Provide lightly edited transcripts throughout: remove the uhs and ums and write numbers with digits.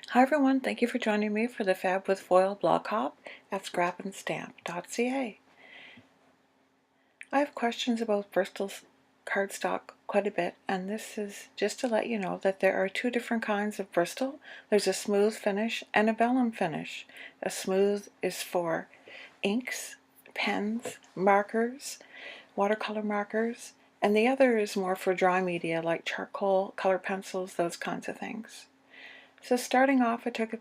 Hi everyone, thank you for joining me for the Fab with Foil blog hop at ScrapnStamp.ca. I have questions about Bristol's cardstock quite a bit, and this is just to let you know that there are two different kinds of Bristol. There's a smooth finish and a vellum finish. A smooth is for inks, pens, markers, watercolor markers, and the other is more for dry media like charcoal, color pencils, those kinds of things. So starting off, I took a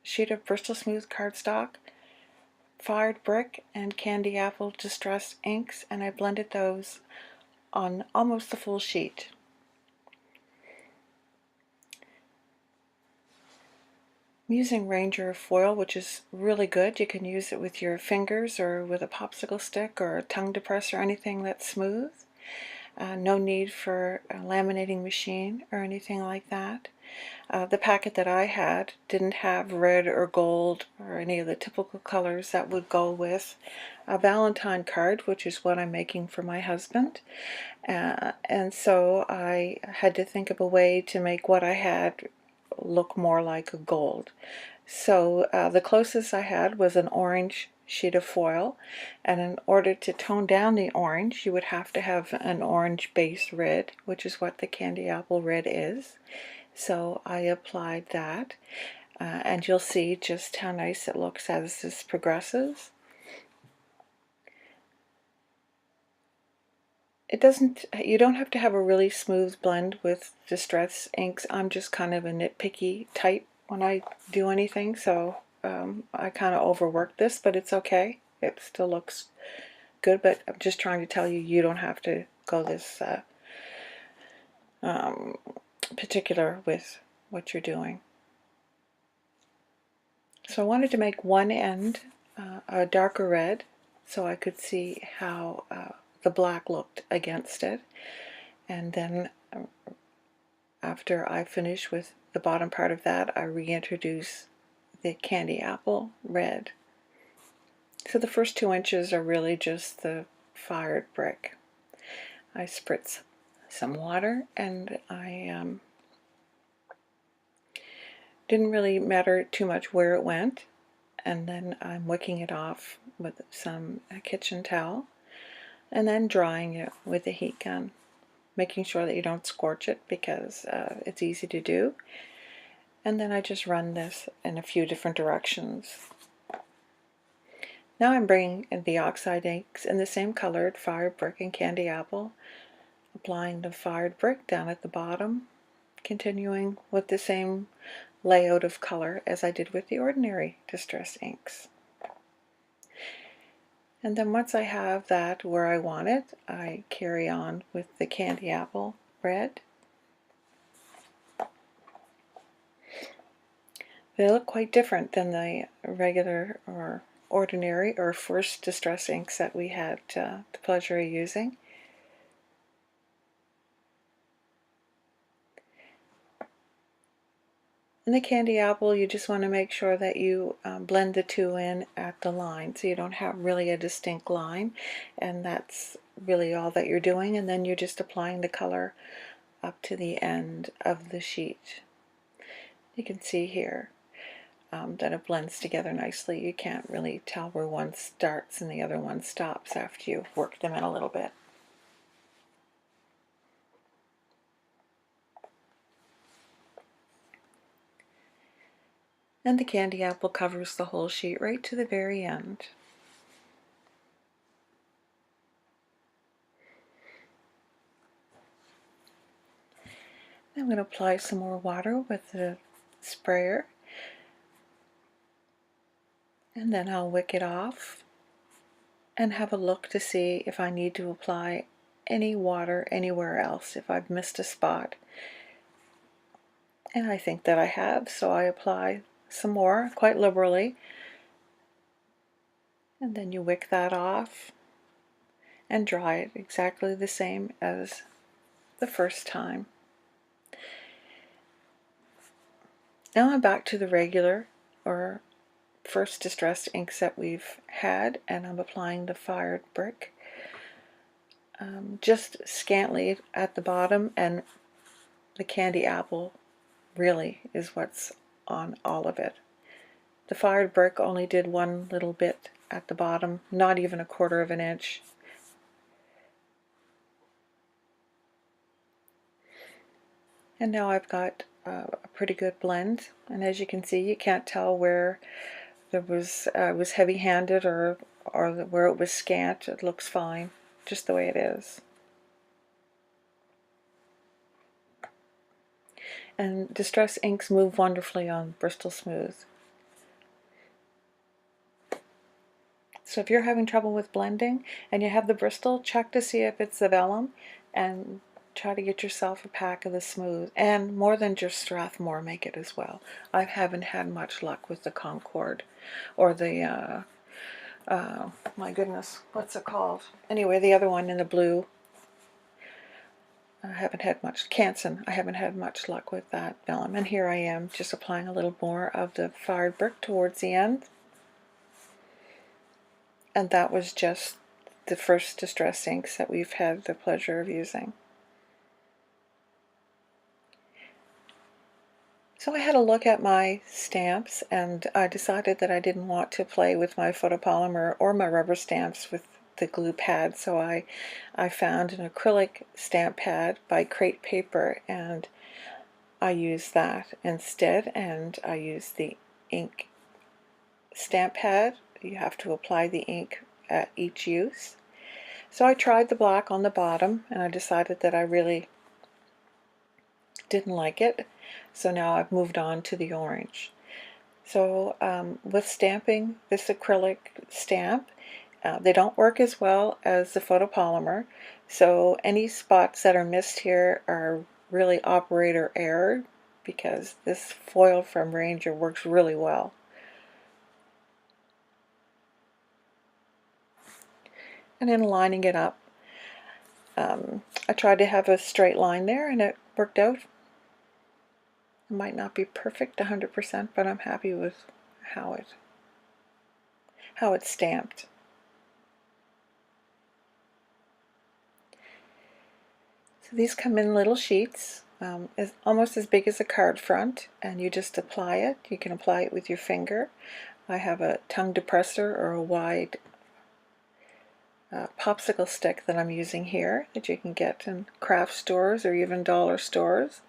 sheet of Bristol Smooth cardstock, fired brick, and candy apple distress inks, and I blended those on almost the full sheet. I'm using Ranger foil, which is really good. You can use it with your fingers or with a popsicle stick or a tongue depressor, anything that's smooth. No need for a laminating machine or anything like that. The packet that I had didn't have red or gold or any of the typical colors that would go with a Valentine card, which is what I'm making for my husband. And so I had to think of a way to make what I had look more like a gold. So the closest I had was an orange sheet of foil, and in order to tone down the orange you would have to have an orange base red, which is what the candy apple red is. So I applied that, and you'll see just how nice it looks as this progresses. You don't have to have a really smooth blend with distress inks. I'm just kind of a nitpicky type when I do anything, so I kind of overworked this, but it's okay. It still looks good, but I'm just trying to tell you, you don't have to go this particular with what you're doing. So I wanted to make one end a darker red so I could see how the black looked against it, and then after I finish with the bottom part of that, I reintroduce the candy apple red. So the first 2 inches are really just the fired brick. I spritz some water, and I didn't really matter too much where it went, and then I'm wicking it off with some kitchen towel and then drying it with a heat gun, making sure that you don't scorch it because it's easy to do. And then I just run this in a few different directions. Now I'm bringing in the oxide inks in the same colored fired brick and candy apple, applying the fired brick down at the bottom, continuing with the same layout of color as I did with the ordinary distress inks. And then once I have that where I want it, I carry on with the candy apple red. They look quite different than the regular or ordinary or first distress inks that we had the pleasure of using. In the candy apple, you just want to make sure that you blend the two in at the line so you don't have really a distinct line, and that's really all that you're doing, and then you're just applying the color up to the end of the sheet. You can see here that it blends together nicely. You can't really tell where one starts and the other one stops after you work them in a little bit. And the candy apple covers the whole sheet right to the very end. I'm going to apply some more water with the sprayer, and then I'll wick it off and have a look to see if I need to apply any water anywhere else, if I've missed a spot. And I think that I have, so I apply some more, quite liberally, and then you wick that off and dry it exactly the same as the first time. Now I'm back to the regular or first distressed inks that we've had, and I'm applying the fired brick just scantily at the bottom, and the candy apple really is what's on all of it. The fired brick only did one little bit at the bottom, not even 1/4 of an inch. And now I've got a pretty good blend, and as you can see, you can't tell where there was heavy-handed or where it was scant. It looks fine, just the way it is. And Distress inks move wonderfully on Bristol Smooth. So if you're having trouble with blending and you have the Bristol, check to see if it's the vellum and try to get yourself a pack of the Smooth. And more than just Strathmore, make it as well. I haven't had much luck with the Concord or the, my goodness, what's it called? Anyway, the other one in the blue. I haven't had much, Canson, I haven't had much luck with that vellum. And here I am just applying a little more of the fired brick towards the end. And that was just the first Distress inks that we've had the pleasure of using. So I had a look at my stamps, and I decided that I didn't want to play with my photopolymer or my rubber stamps with the glue pad, so I found an acrylic stamp pad by Crate Paper, and I used that instead, and I used the ink stamp pad. You have to apply the ink at each use. So I tried the black on the bottom, and I decided that I really didn't like it, so now I've moved on to the orange. So with stamping this acrylic stamp, they don't work as well as the photopolymer, so any spots that are missed here are really operator error, because this foil from Ranger works really well. And then lining it up, I tried to have a straight line there, and it worked out. It might not be perfect 100%, but I'm happy with how it's stamped. So these come in little sheets, almost as big as a card front, and you just apply it. You can apply it with your finger. I have a tongue depressor or a wide popsicle stick that I'm using here that you can get in craft stores or even dollar stores.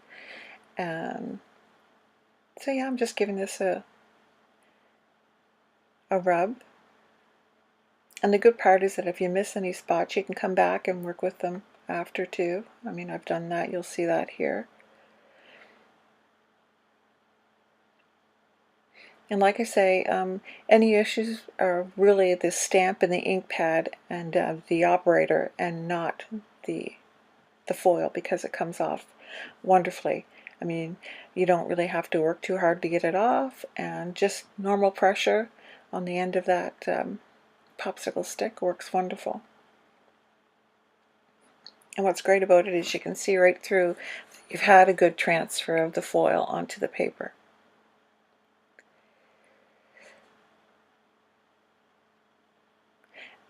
And so yeah, I'm just giving this a rub. And the good part is that if you miss any spots, you can come back and work with them after too. I mean, I've done that. You'll see that here. And like I say, any issues are really the stamp and the ink pad and the operator, and not the foil, because it comes off wonderfully. I mean, you don't really have to work too hard to get it off, and just normal pressure on the end of that popsicle stick works wonderful. And what's great about it is you can see right through you've had a good transfer of the foil onto the paper.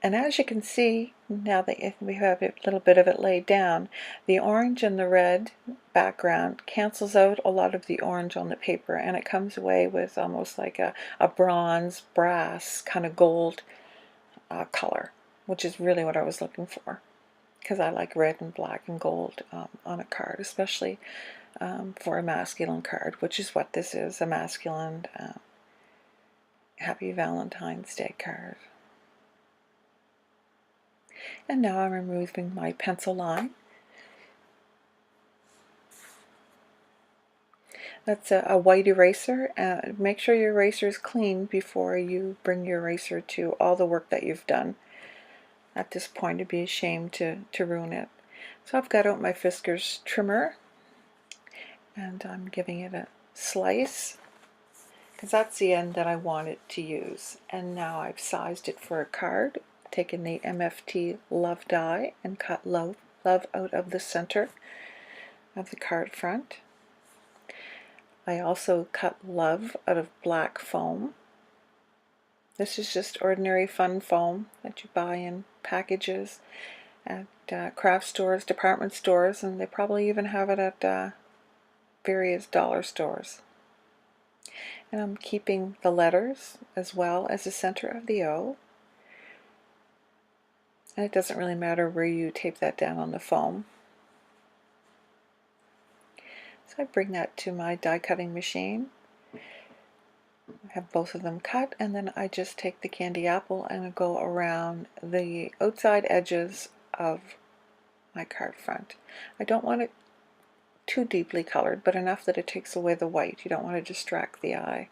And as you can see, now that we have a little bit of it laid down, the orange and the red background cancels out a lot of the orange on the paper, and it comes away with almost like a bronze, brass, kind of gold color, which is really what I was looking for, because I like red and black and gold on a card, especially for a masculine card, which is what this is, a masculine Happy Valentine's Day card. And now I'm removing my pencil line. That's a white eraser. Make sure your eraser is clean before you bring your eraser to all the work that you've done. At this point, it'd be a shame to ruin it. So I've got out my Fiskars trimmer, and I'm giving it a slice, because that's the end that I want it to use. And now I've sized it for a card, taken the MFT Love die and cut love out of the center of the card front. I also cut love out of black foam. This is just ordinary fun foam that you buy in packages at craft stores, department stores, and they probably even have it at various dollar stores. And I'm keeping the letters as well as the center of the O. And it doesn't really matter where you tape that down on the foam. So I bring that to my die cutting machine. I have both of them cut, and then I just take the candy apple and go around the outside edges of my card front. I don't want it too deeply colored, but enough that it takes away the white. You don't want to distract the eye.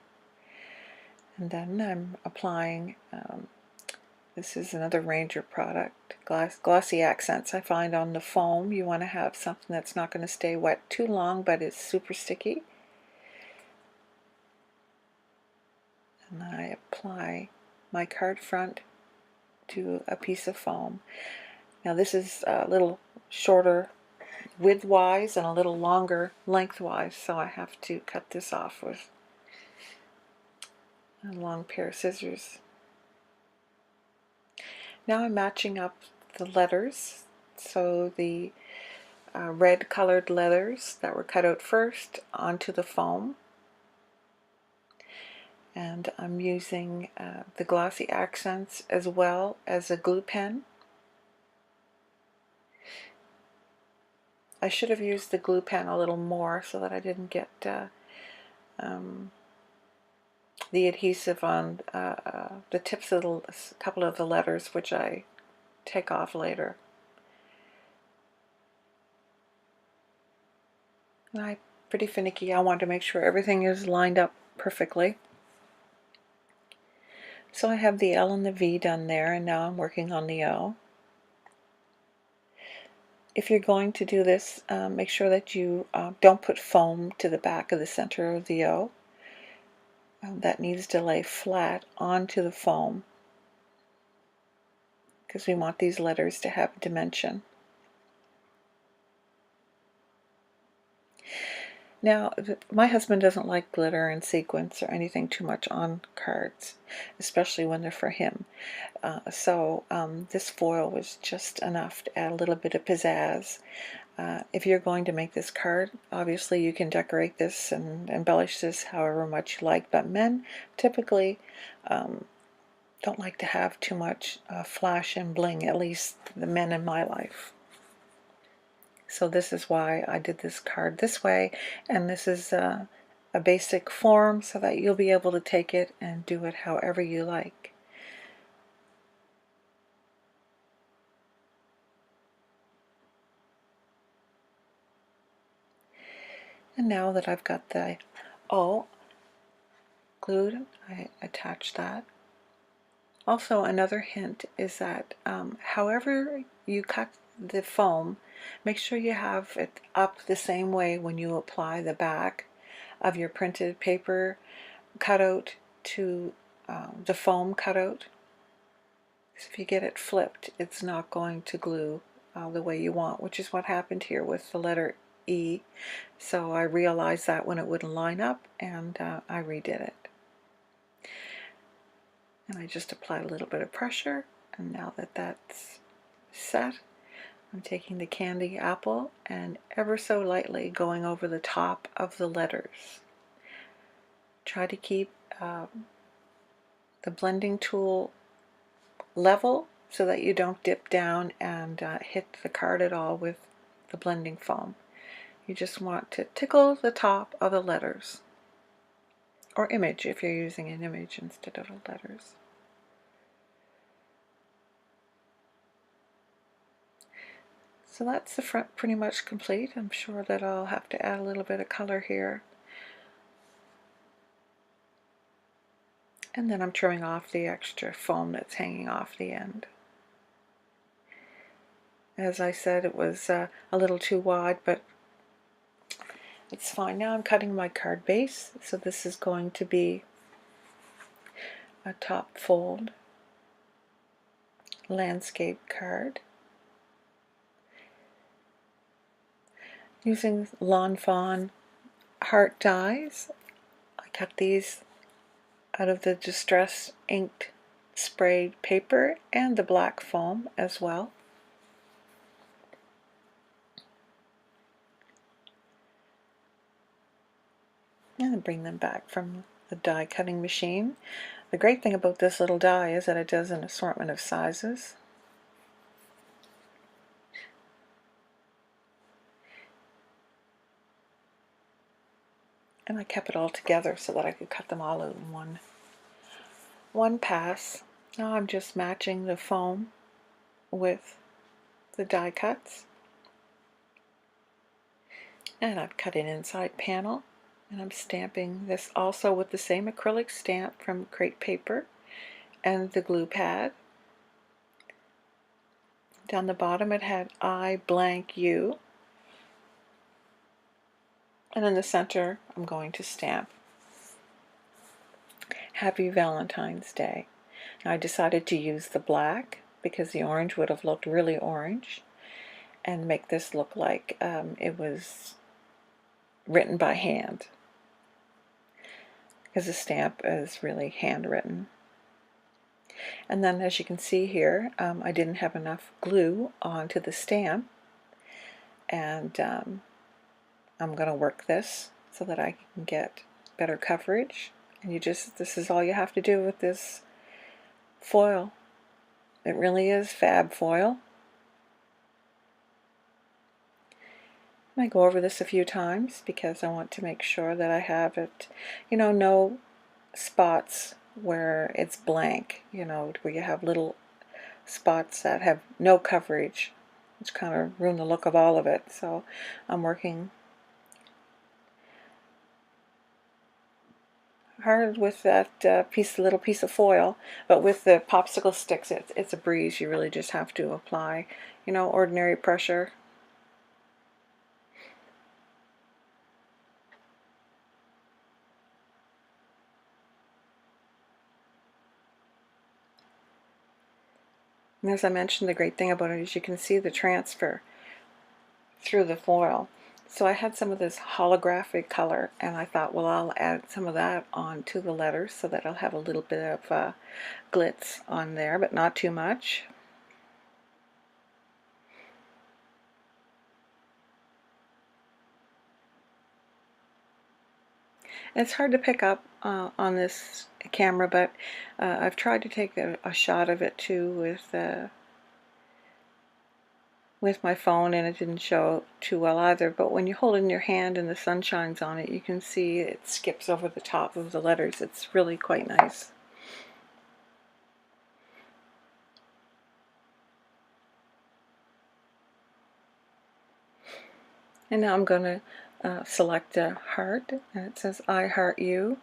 And then I'm applying, this is another Ranger product, glossy accents I find on the foam. You want to have something that's not going to stay wet too long, but it's super sticky. And I apply my card front to a piece of foam. Now this is a little shorter width-wise and a little longer lengthwise, so I have to cut this off with a long pair of scissors. Now I'm matching up the letters, so the red colored letters that were cut out first onto the foam, and I'm using the glossy accents as well as a glue pen. I should have used the glue pen a little more so that I didn't get the adhesive on the tips of a couple of the letters, which I take off later. And I'm pretty finicky. I want to make sure everything is lined up perfectly. So I have the L and the V done there, and now I'm working on the O. If you're going to do this, make sure that you don't put foam to the back of the center of the O. That needs to lay flat onto the foam because we want these letters to have dimension. Now, my husband doesn't like glitter and sequins or anything too much on cards, especially when they're for him. So this foil was just enough to add a little bit of pizzazz. If you're going to make this card, obviously you can decorate this and embellish this however much you like, but men typically don't like to have too much flash and bling, at least the men in my life. So this is why I did this card this way, and this is a basic form so that you'll be able to take it and do it however you like. And now that I've got the O glued, I attach that. Also, another hint is that however you cut the foam, make sure you have it up the same way when you apply the back of your printed paper cutout to the foam cutout. So if you get it flipped, it's not going to glue the way you want, which is what happened here with the letter E. So I realized that when it wouldn't line up, and I redid it. And I just applied a little bit of pressure, and now that that's set, I'm taking the candy apple and ever so lightly going over the top of the letters. Try to keep the blending tool level so that you don't dip down and hit the card at all with the blending foam. You just want to tickle the top of the letters, or image if you're using an image instead of letters. So that's the front pretty much complete. I'm sure that I'll have to add a little bit of color here. And then I'm trimming off the extra foam that's hanging off the end. As I said, it was a little too wide, but it's fine. Now I'm cutting my card base. So this is going to be a top fold landscape card. Using Lawn Fawn heart dies, I cut these out of the distress inked sprayed paper and the black foam as well. And bring them back from the die cutting machine. The great thing about this little die is that it does an assortment of sizes. And I kept it all together so that I could cut them all out in one pass. Now I'm just matching the foam with the die cuts. And I've cut an inside panel, and I'm stamping this also with the same acrylic stamp from crepe paper and the glue pad. Down the bottom it had I blank you, and in the center I'm going to stamp Happy Valentine's Day. Now I decided to use the black because the orange would have looked really orange, and make this look like it was written by hand, because the stamp is really handwritten. And then, as you can see here, I didn't have enough glue onto the stamp, and I'm going to work this so that I can get better coverage. And this is all you have to do with this foil. It really is fab foil. I go over this a few times because I want to make sure that I have it, no spots where it's blank, where you have little spots that have no coverage, which kind of ruin the look of all of it. So I'm working hard with that little piece of foil, but with the popsicle sticks, it's a breeze. You really just have to apply, ordinary pressure. And as I mentioned, the great thing about it is you can see the transfer through the foil. So I had some of this holographic color, and I thought, well, I'll add some of that onto the letters so that I'll have a little bit of glitz on there, but not too much. It's hard to pick up on this camera, but I've tried to take a shot of it too with my phone, and it didn't show too well either. But when you hold it in your hand and the sun shines on it, you can see it skips over the top of the letters. It's really quite nice. And now I'm going to select a heart, and it says I heart you.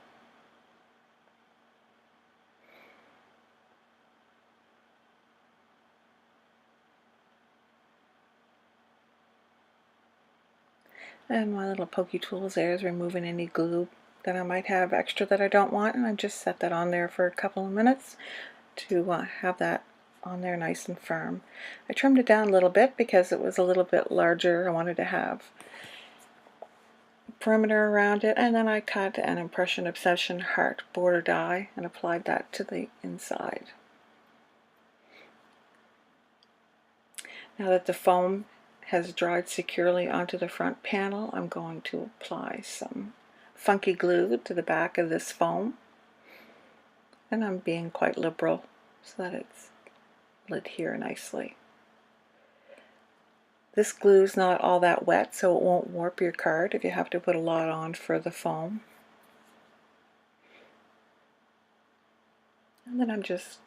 And my little pokey tools there is removing any glue that I might have extra that I don't want, and I just set that on there for a couple of minutes to have that on there nice and firm. I trimmed it down a little bit because it was a little bit larger. I wanted to have perimeter around it, and then I cut an Impression Obsession heart border die and applied that to the inside. Now that the foam has dried securely onto the front panel, I'm going to apply some funky glue to the back of this foam, and I'm being quite liberal so that it's lit here nicely. This glue is not all that wet, so it won't warp your card if you have to put a lot on for the foam. And then I'm just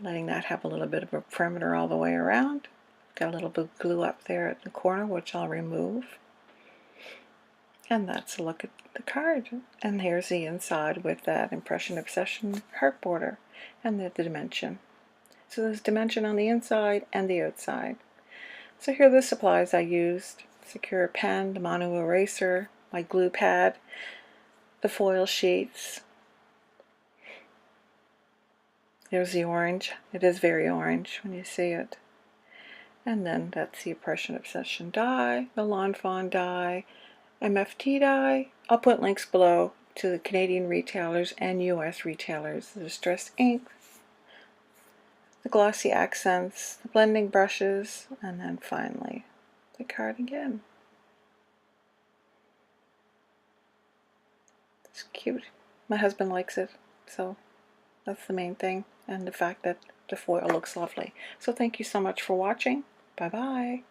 letting that have a little bit of a perimeter all the way around. Got a little bit of glue up there at the corner, which I'll remove. And that's a look at the card. And here's the inside with that Impression Obsession heart border and the dimension. So there's dimension on the inside and the outside. So here are the supplies I used: secure pen, the mono eraser, my glue pad, the foil sheets. There's the orange. It is very orange when you see it. And then that's the Impression Obsession die, the Lawn Fawn die, MFT die. I'll put links below to the Canadian retailers and US retailers, the distress ink, the glossy accents, the blending brushes, and then finally the card again. It's cute my husband likes it, so that's the main thing, and the fact that the foil looks lovely. So thank you so much for watching. Bye bye.